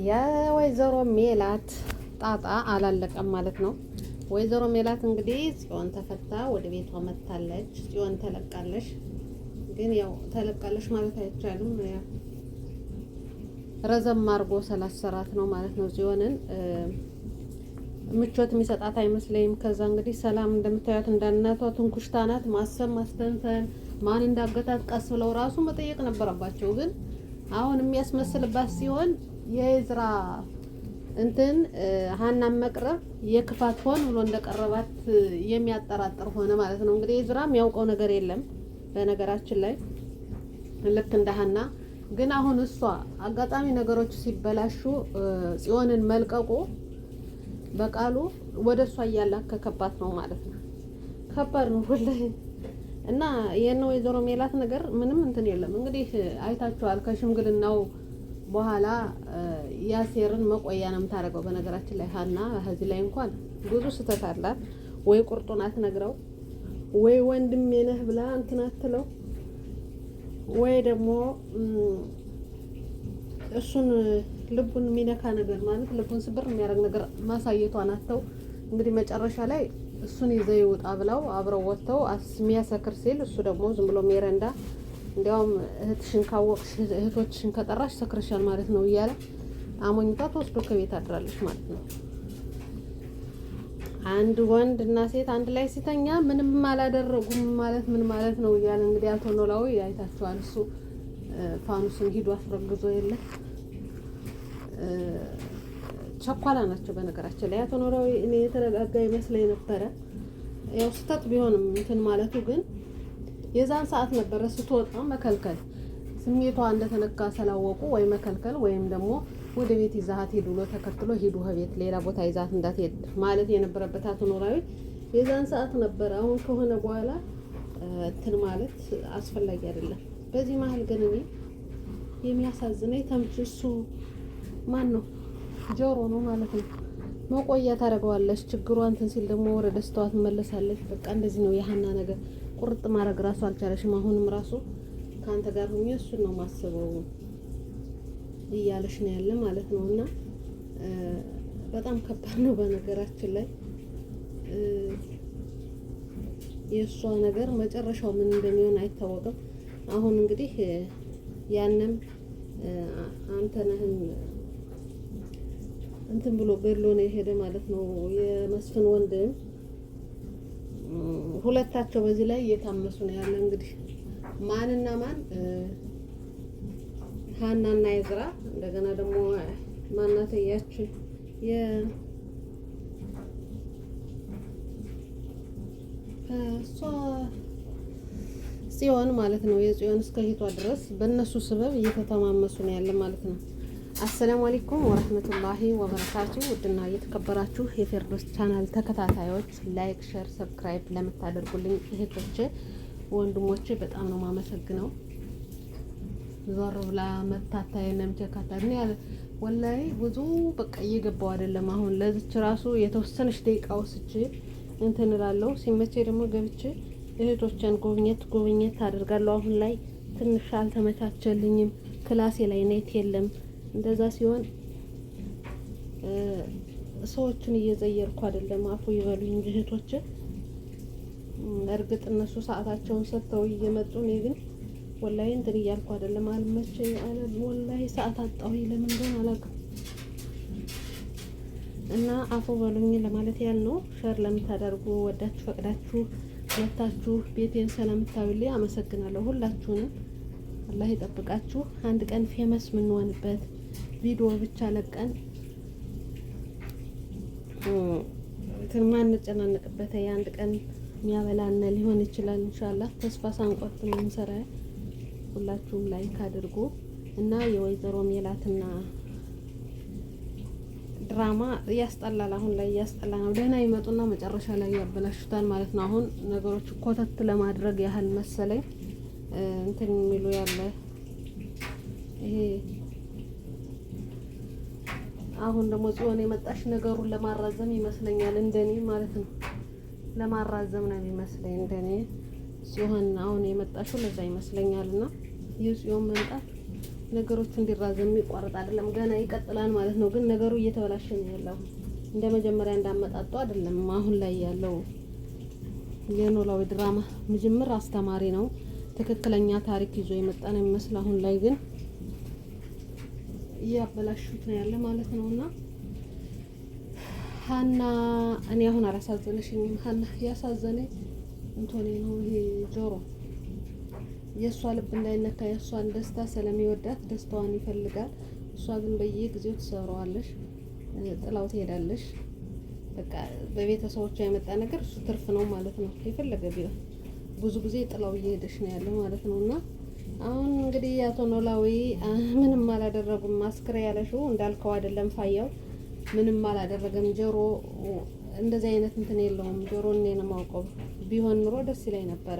የወይዘሮ ሜላት ጣጣ አላለቀም ማለት ነው። ወይዘሮ ሜላት እንግዲህ ጽዮን ተፈታ ወደ ቤቷ መጥታለች። ጽዮን ተለቃለሽ፣ ግን ያው ተለቃለሽ ማለት አይቻልም። ረዘም አድርጎ ስላሰራት ነው ማለት ነው። ጽዮንን ምቾት የሚሰጣት አይመስለኝም። ከዛ እንግዲህ ሰላም እንደምታዩት እንዳናቷ ትንኩሽታ ናት። ማሰብ ማስተንተን ማን እንዳገታት ቀስ ብለው ራሱ መጠየቅ ነበረባቸው። ግን አሁን የሚያስመስልባት ሲሆን የዝራ እንትን ሀናን መቅረብ የክፋት ሆን ብሎ እንደቀረባት የሚያጠራጥር ሆነ ማለት ነው። እንግዲህ የዝራ የሚያውቀው ነገር የለም በነገራችን ላይ ልክ እንደ ሀና። ግን አሁን እሷ አጋጣሚ ነገሮች ሲበላሹ ጽዮንን መልቀቁ በቃሉ ወደ እሷ እያላከከባት ነው ማለት ነው። ከባድ ነው ወላሂ። እና የነ ወይዘሮ ሜላት ነገር ምንም እንትን የለም። እንግዲህ አይታችኋል ከሽምግልናው በኋላ ያሴርን መቆያ ነው የምታደርገው። በነገራችን ላይ ሀና እዚህ ላይ እንኳን ብዙ ስህተት አላት። ወይ ቁርጡን አትነግረው፣ ወይ ወንድሜ ነህ ብላ እንትን አትለው፣ ወይ ደግሞ እሱን ልቡን የሚነካ ነገር ማለት ልቡን ስብር የሚያደርግ ነገር ማሳየቷን አተው። እንግዲህ መጨረሻ ላይ እሱን ይዘው ይውጣ ብለው አብረው ወጥተው የሚያሰክር ሲል እሱ ደግሞ ዝም ብሎ ሜረንዳ እንዲያውም እህትሽን ካወቅሽ እህቶችሽን ከጠራሽ ሰክርሻል ማለት ነው እያለ አሞኝታ ተወስዶ ከቤት አድራለች ማለት ነው። አንድ ወንድ እና ሴት አንድ ላይ ሲተኛ ምንም አላደረጉም ማለት ምን ማለት ነው እያለ እንግዲህ አቶ ኖላዊ አይታችኋል። እሱ ፋኑስን ሂዶ አስረግዞ የለ ቸኳላ ናቸው። በነገራችን ላይ አቶ ኖላዊ እኔ የተረጋጋ ይመስለኝ ነበረ። ያው ስህተት ቢሆንም እንትን ማለቱ ግን የዛን ሰዓት ነበረ ስትወጣ መከልከል፣ ስሜቷ እንደተነካ ስላወቁ ወይ መከልከል ወይም ደግሞ ወደ ቤት ይዛሃት ሄዱ ብሎ ተከትሎ ሄዱ ከቤት ሌላ ቦታ ይዛት እንዳትሄድ ማለት የነበረበት አቶ ኖላዊ የዛን ሰዓት ነበረ። አሁን ከሆነ በኋላ እንትን ማለት አስፈላጊ አይደለም። በዚህ መሀል ግን እኔ የሚያሳዝነኝ ተምች እሱ ማን ነው ጆሮ ነው ማለት ነው። መቆያ ታደርገዋለች ችግሯ እንትን ሲል ደግሞ ወደ ደስታዋ ትመለሳለች። በቃ እንደዚህ ነው የሀና ነገር። ቁርጥ ማድረግ ራሱ አልቻለሽም። አሁንም ራሱ ከአንተ ጋር ሆኜ እሱን ነው ማስበው እያለሽ ነው ያለ ማለት ነው። እና በጣም ከባድ ነው በነገራችን ላይ የእሷ ነገር መጨረሻው ምን እንደሚሆን አይታወቅም። አሁን እንግዲህ ያንም አንተ ነህን እንትን ብሎ ገድሎ ነው የሄደ ማለት ነው የመስፍን ወንድም። ሁለታቸው በዚህ ላይ እየታመሱ ነው ያለ። እንግዲህ ማንና ማን ሀናና የዝራ እንደገና ደግሞ ማናት ያች እሷ ጽዮን ማለት ነው። የጽዮን እስከ ሂቷ ድረስ በእነሱ ስበብ እየተተማመሱ ነው ያለ ማለት ነው። አሰላሙ አለይኩም ወራህመቱላሂ ወበረካቱ። ውድና እየተከበራችሁ የፌርዶስ ቻናል ተከታታዮች ላይክ፣ ሼር፣ ሰብስክራይብ ለምታደርጉልኝ እህቶቼ ወንድሞቼ በጣም ነው ማመሰግነው። ዞር ብላ መታታ የለም ተካታኝ ያለ ወላሂ ብዙ በቃ እየገባው አይደለም። አሁን ለዚች ራሱ የተወሰነች ደቂቃ ወስጄ እንትን እላለሁ። ሲመቼ ደግሞ ገብቼ እህቶቼን ጎብኘት አደርጋለሁ። አሁን ላይ ትንሽ አልተመቻቸልኝም። ክላሴ ላይ ኔት የለም። እንደዛ ሲሆን ሰዎችን እየዘየርኩ አይደለም። አፉ ይበሉኝ እህቶቼ። እርግጥ እነሱ ሰዓታቸውን ሰጥተው እየመጡ እኔ ግን ወላሂ እንትን እያልኩ አይደለም። አልመቸኝ አለ ወላሂ ሰዓት አጣሁ ለምን እንደሆነ አላውቅም። እና አፉ በሉኝ ለማለት ያህል ነው። ሸር ለምታደርጉ ወዳችሁ ፈቅዳችሁ መታችሁ ቤቴን ስለምታዩልኝ አመሰግናለሁ። ሁላችሁንም አላህ ይጠብቃችሁ። አንድ ቀን ፌመስ የምንሆንበት ቪዲዮ ብቻ ለቀን ማንጨናነቅበት የአንድ ቀን የሚያበላና ሊሆን ይችላል ኢንሻአላህ። ተስፋ ሳንቆርጥ የምንሰራ ሁላችሁም ላይክ አድርጉ። እና የወይዘሮ ሜላትና ድራማ ያስጠላል። አሁን ላይ ያስጠላ ነው። ደህና ይመጡና መጨረሻ ላይ ያበላሹታል ማለት ነው። አሁን ነገሮች ኮተት ለማድረግ ያህል መሰለኝ እንትን የሚሉ ያለ ይሄ አሁን ደግሞ ጽዮን የመጣሽ ነገሩን ለማራዘም ይመስለኛል እንደኔ ማለት ነው። ለማራዘም ነው የሚመስለኝ እንደኔ ጽዮን አሁን የመጣሽው ለዛ ይመስለኛልና የጽዮን መምጣት ነገሮቹ እንዲራዘም የሚቋረጥ አይደለም፣ ገና ይቀጥላል ማለት ነው። ግን ነገሩ እየተበላሸ ነው ያለው። እንደ መጀመሪያ እንዳመጣጡ አይደለም። አሁን ላይ ያለው የኖላዊ ድራማ ምጅምር አስተማሪ ነው። ትክክለኛ ታሪክ ይዞ የመጣ ነው የሚመስል። አሁን ላይ ግን እያበላሹት ነው ያለ ማለት ነውና ሀና እኔ አሁን አላሳዘነሽኝም። ሀና ያሳዘነኝ እንቶኔ ነው ይሄ ጆሮ የእሷ ልብ እንዳይነካ የእሷን ደስታ ስለሚወዳት ደስታዋን ይፈልጋል። እሷ ግን በየጊዜው ትሰራዋለሽ፣ ጥላው ትሄዳለሽ። በቃ በቤተሰቦቿ የመጣ ነገር እሱ ትርፍ ነው ማለት ነው። የፈለገ ቢሆን ብዙ ጊዜ ጥላው እየሄደሽ ነው ያለው ማለት ነው። እና አሁን እንግዲህ አቶ ኖላዊ ምንም አላደረጉም። አስክሬ ያለሽው እንዳልከው አይደለም። ፋያው ምንም አላደረገም። ጆሮ እንደዚህ አይነት እንትን የለውም። ጆሮ እኔ ነው የማውቀው። ቢሆን ኑሮ ደስ ይለኝ ነበረ፣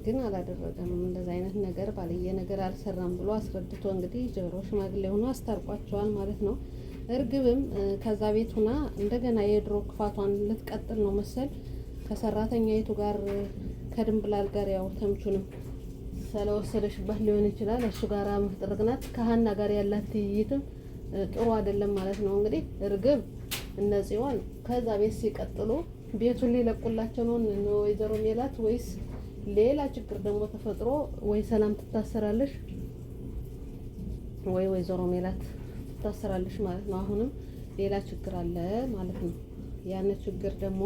ግን አላደረገም። እንደዚህ አይነት ነገር ባልየ ነገር አልሰራም ብሎ አስረድቶ እንግዲህ ጆሮ ሽማግሌ ሆኖ አስታርቋቸዋል ማለት ነው። እርግብም ከዛ ቤት ሁና እንደገና የድሮ ክፋቷን ልትቀጥል ነው መሰል ከሰራተኛይቱ ጋር ከድንብላል ጋር ያው ተምቹንም ስለወሰደሽበት ሊሆን ይችላል እሱ ጋር መፍጥርግናት ከሀና ጋር ያላት ትይይትም ጥሩ አይደለም ማለት ነው። እንግዲህ እርግብ እነዚህዋን ከዛ ቤት ሲቀጥሉ ቤቱን ሊለቁላቸው ነው ወይዘሮ ሜላት፣ ወይስ ሌላ ችግር ደግሞ ተፈጥሮ ወይ ሰላም ትታሰራለሽ ወይ ወይዘሮ ሜላት ትታሰራለሽ ማለት ነው። አሁንም ሌላ ችግር አለ ማለት ነው። ያን ችግር ደግሞ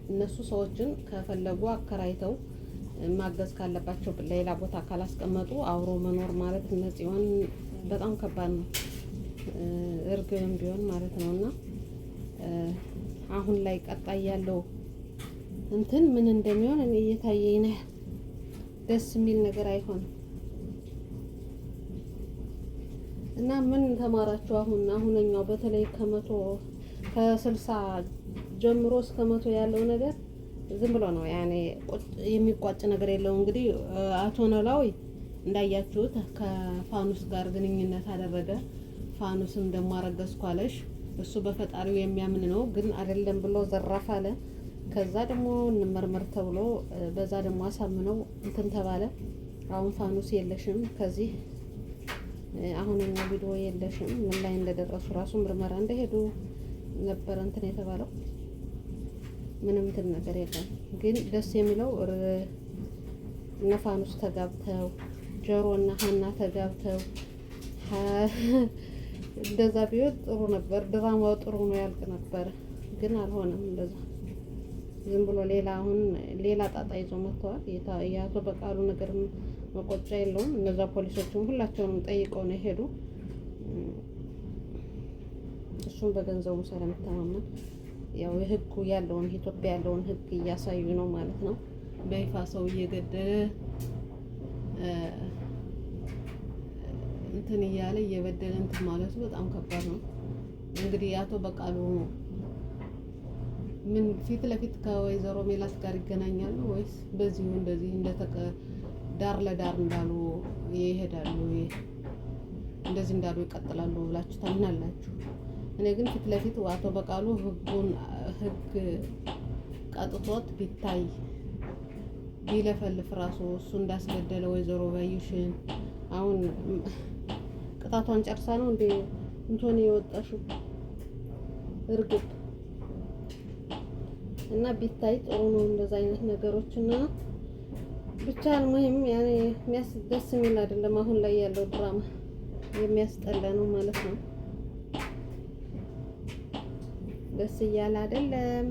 እነሱ ሰዎችን ከፈለጉ አከራይተው ማገዝ ካለባቸው ሌላ ቦታ ካላስቀመጡ አብሮ መኖር ማለት እነዚህን በጣም ከባድ ነው። እርግብም ቢሆን ማለት ነውና አሁን ላይ ቀጣይ ያለው እንትን ምን እንደሚሆን እኔ እየታየኝ ነው። ደስ የሚል ነገር አይሆንም። እና ምን ተማራችሁ? አሁንኛው በተለይ ከ60 ጀምሮ እስከ 100 ያለው ነገር ዝም ብሎ ነው ያኔ የሚቋጭ ነገር የለውም። እንግዲህ አቶ ኖላዊ እንዳያችሁት ከፋኑስ ጋር ግንኙነት አደረገ። ፋኑስም ደግሞ አረገዝኩ አለሽ። እሱ በፈጣሪው የሚያምን ነው፣ ግን አይደለም ብሎ ዘራፍ አለ። ከዛ ደግሞ እንመርመር ተብሎ በዛ ደግሞ አሳምነው እንትን ተባለ። አሁን ፋኑስ የለሽም ከዚህ አሁን ቪዲዮ የለሽም። ምን ላይ እንደደረሱ ራሱ ምርመራ እንደሄዱ ነበር እንትን የተባለው። ምንም እንትን ነገር የለም። ግን ደስ የሚለው እነ ፋኑስ ተጋብተው ጆሮ እና ሀና ተጋብተው እንደዛ ቢሆን ጥሩ ነበር። ድራማው ጥሩ ነው ያልቅ ነበር፣ ግን አልሆነም እንደዛ። ዝም ብሎ ሌላ ጣጣ ይዞ መጥተዋል። የአቶ በቃሉ ነገር መቆጫ የለውም። እነዛ ፖሊሶችም ሁላቸውንም ጠይቀው ነው የሄዱ። እሱም በገንዘቡ ስለሚተማመን ያው የህጉ ያለውን ኢትዮጵያ ያለውን ህግ እያሳዩ ነው ማለት ነው። በይፋ ሰው እየገደለ እንትን እያለ እየበደለ እንትን ማለቱ በጣም ከባድ ነው። እንግዲህ አቶ በቃሉ ምን ፊት ለፊት ከወይዘሮ ሜላት ጋር ይገናኛሉ ወይስ በዚሁ እንደዚህ ዳር ለዳር እንዳሉ ይሄዳሉ፣ እንደዚህ እንዳሉ ይቀጥላሉ ብላችሁ ታምናላችሁ? እኔ ግን ፊት ለፊት አቶ በቃሉ ህግ ቀጥቶት ቢታይ ቢለፈልፍ ራሱ እሱ እንዳስገደለ ወይዘሮ ባዩሽን አሁን ቅጣቷን ጨርሳ ነው እንዴ እንቶኒ የወጣሽው እርግጥ እና ቢታይ ጥሩ ነው እንደዛ አይነት ነገሮችና ብቻ አልሙሂም ያኔ ደስ የሚል አይደለም። አሁን ላይ ያለው ድራማ የሚያስጠላ ነው ማለት ነው። ደስ እያለ አይደለም።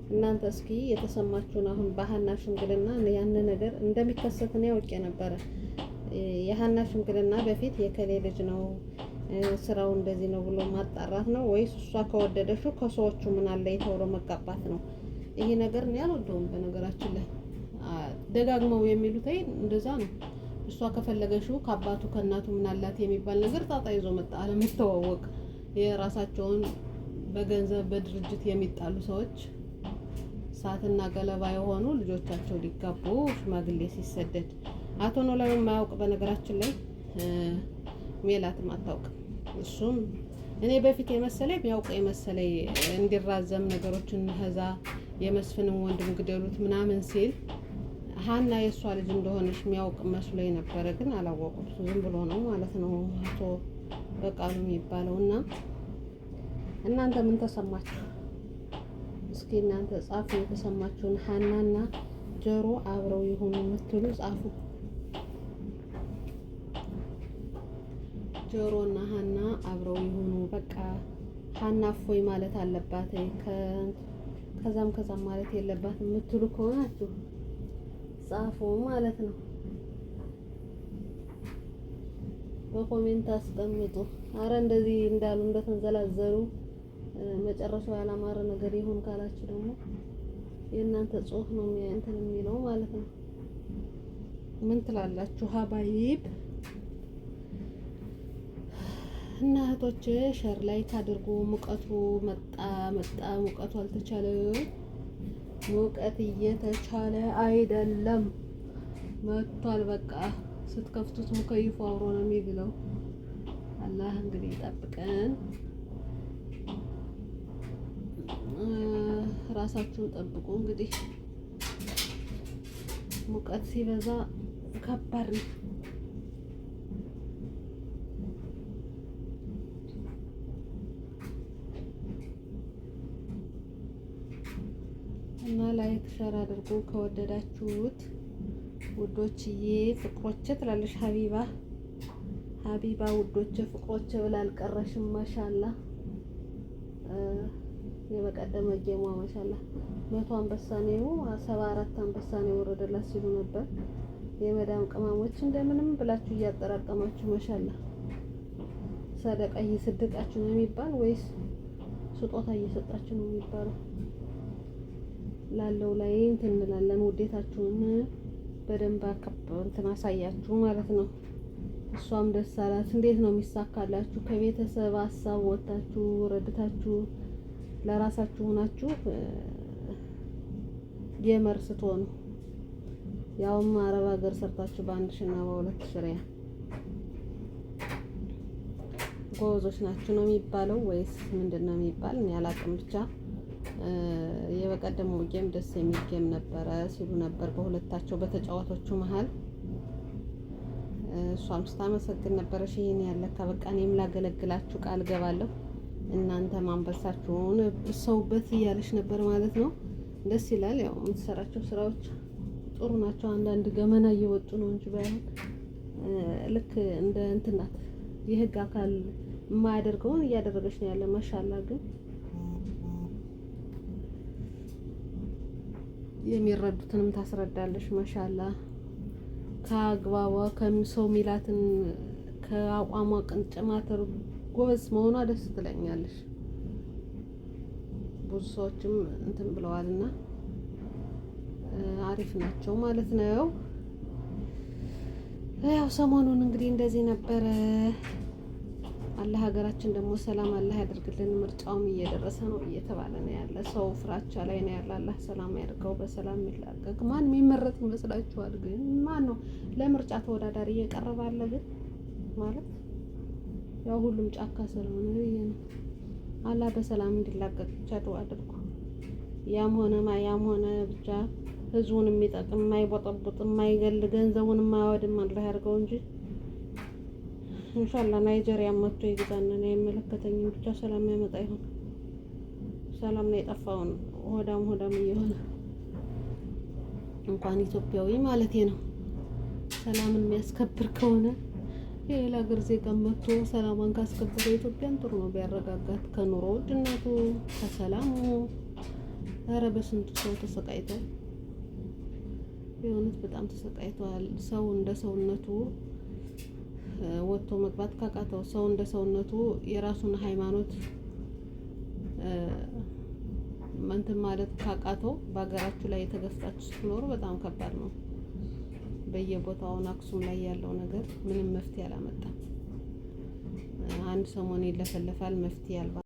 እናንተ እስኪ የተሰማችሁን አሁን በሀና ሽምግልና ያን ነገር እንደሚከሰት ነው ያውቄ ነበረ። የሀና ሽምግልና በፊት የከሌ ልጅ ነው ስራው እንደዚህ ነው ብሎ ማጣራት ነው ወይስ እሷ ከወደደሽው ከሰዎቹ ምን አለ ተብሎ መጋባት ነው? ይሄ ነገር ነው ያልወደውም። በነገራችን ላይ ደጋግመው የሚሉት እንደዛ ነው። እሷ ከፈለገሽው ከአባቱ ከእናቱ ምን አላት የሚባል ነገር ጣጣ ይዞ መጣ። አለመተዋወቅ የራሳቸውን በገንዘብ በድርጅት የሚጣሉ ሰዎች ሳትና ገለባ የሆኑ ልጆቻቸው ሊጋቡ ሽማግሌ ሲሰደድ አቶ ኖላዊ የማያውቅ በነገራችን ላይ ሜላትም አታውቅም። እሱም እኔ በፊት የመሰለኝ የሚያውቅ የመሰለኝ እንዲራዘም ነገሮችን ከዛ የመስፍንም ወንድም ግደሉት ምናምን ሲል ሀና የእሷ ልጅ እንደሆነች የሚያውቅ መስሎኝ ነበረ፣ ግን አላወቁም። ዝም ብሎ ነው ማለት ነው አቶ በቃሉ የሚባለው። እና እናንተ ምን ተሰማችሁ? እስኪ እናንተ ጻፉ የተሰማችሁን። ሀናና ጆሮ አብረው ይሁኑ የምትሉ ጻፉ። ጆሮና ሀና አብረው ይሁኑ በቃ። ሀና እፎይ ማለት አለባት፣ ከዛም ማለት የለባት የምትሉ ከሆናችሁ ጻፉ ማለት ነው። በኮሜንት አስቀምጡ። አረ እንደዚህ እንዳሉ እንደተንዘላዘሉ መጨረሻው ያላማረ ነገር ይሁን ካላችሁ ደግሞ የእናንተ ጽሁፍ ነው እንትን የሚለው ማለት ነው። ምን ትላላችሁ ሀባይብ እና እህቶች? ሸር ላይክ አድርጉ። ሙቀቱ መጣ ሙቀቱ አልተቻለም። ሙቀት እየተቻለ አይደለም፣ መጥቷል። በቃ ስትከፍቱት ሙከይፉ አብሮ ነው የሚግለው። አላህ እንግዲህ ይጠብቀን። ራሳችሁን ጠብቁ። እንግዲህ ሙቀት ሲበዛ ከባድ ነው። እና ላይክ ሸር አድርጉ ከወደዳችሁት ውዶችዬ። ፍቅሮቼ ትላለሽ ሀቢባ ውዶቼ ፍቅሮቼ ብላ አልቀረሽም። ማሻላ የበቀደመ ጌሟ ማሻላ 100 አንበሳ ነው 74 አንበሳ ነው የወረደላት ሲሉ ነበር። የመዳም ቅማሞች እንደምንም ብላችሁ እያጠራቀማችሁ ማሻላ። ሰደቃ እየሰደቃችሁ ነው የሚባል ወይስ ስጦታ እየሰጣችሁ ነው የሚባለው? ላለው ላይ እንትን እንላለን። ውዴታችሁን በደንብ እንትን አሳያችሁ ማለት ነው። እሷም ደስ አላት። እንዴት ነው የሚሳካላችሁ? ከቤተሰብ ሀሳብ ወጣችሁ ረድታችሁ ለራሳችሁ ሆናችሁ ጌመር ስትሆኑ ያውም አረብ ሀገር ሰርታችሁ በ1000 እና በ2000 ሪያል ጎበዞች ናችሁ ነው የሚባለው ወይስ ምንድነው የሚባል? እኔ አላውቅም። ብቻ የበቀደመው ጌም ደስ የሚል ጌም ነበረ ሲሉ ነበር በሁለታቸው በተጫዋቾቹ መሀል። እሷም ስታመሰግን ነበረ። ይሄን ያለካ በቃ እኔም ላገለግላችሁ ቃል ገባለሁ እናንተ ማንበሳችሁን ብሰውበት እያለች ነበር ማለት ነው። ደስ ይላል። ያው የምትሰራቸው ስራዎች ጥሩ ናቸው። አንዳንድ ገመና እየወጡ ነው እንጂ ባይሆን ልክ እንደ እንትን ናት። የህግ አካል የማያደርገውን እያደረገች ነው ያለ ማሻላ። ግን የሚረዱትንም ታስረዳለች ማሻላ። ከአግባቧ ከሰው ሚላትን ከአቋሟ ቅንጭማተር ጎበዝ መሆኗ ደስ ትለኛለች። ብዙ ሰዎችም እንትን ብለዋልና አሪፍ ናቸው ማለት ነው። ያው ሰሞኑን እንግዲህ እንደዚህ ነበረ። አላህ ሀገራችን ደግሞ ሰላም አላህ ያደርግልን። ምርጫውም እየደረሰ ነው እየተባለ ነው ያለ። ሰው ፍራቻ ላይ ነው ያለ። አላህ ሰላም ያድርገው፣ በሰላም ይላቀቅ። ማን የሚመረጥ ይመስላችኋል? ግን ማን ነው ለምርጫ ተወዳዳሪ እየቀረበ አለ? ግን ማለት ያው ሁሉም ጫካ ስለሆነ ነው። አላህ በሰላም እንዲላቀቅ ብቻ ዱአ አድርጉ። ያም ሆነ ብቻ ህዝቡን የሚጠቅም የማይቦጠቡጥ የማይገል ገንዘቡን የማያወድም አላህ ያድርገው እንጂ ኢንሻአላህ ናይጄሪያ መጥቶ ይግዛና ነው የሚመለከተኝም። ብቻ ሰላም ያመጣ ይሁን። ሰላም ነው የጠፋውን ሆዳም እየሆነ እንኳን ኢትዮጵያዊ ማለት ነው ሰላምን የሚያስከብር ከሆነ የሌላ ሀገር ዜጋ መጥቶ ሰላማን ካስከበረ ኢትዮጵያን ጥሩ ነው ቢያረጋጋት። ከኑሮ ውድነቱ ከሰላሙ ኧረ በስንቱ ሰው ተሰቃይቷል። የእውነት በጣም ተሰቃይቷል። ሰው እንደ ሰውነቱ ወጥቶ መግባት ካቃተው፣ ሰው እንደ ሰውነቱ የራሱን ሃይማኖት እንትን ማለት ካቃተው፣ በሀገራችሁ ላይ የተገፍታችሁ ስትኖሩ በጣም ከባድ ነው። በየቦታውን አክሱም ላይ ያለው ነገር ምንም መፍትሄ አላመጣም። አንድ ሰሞን ይለፈለፋል፣ መፍትሄ አልባ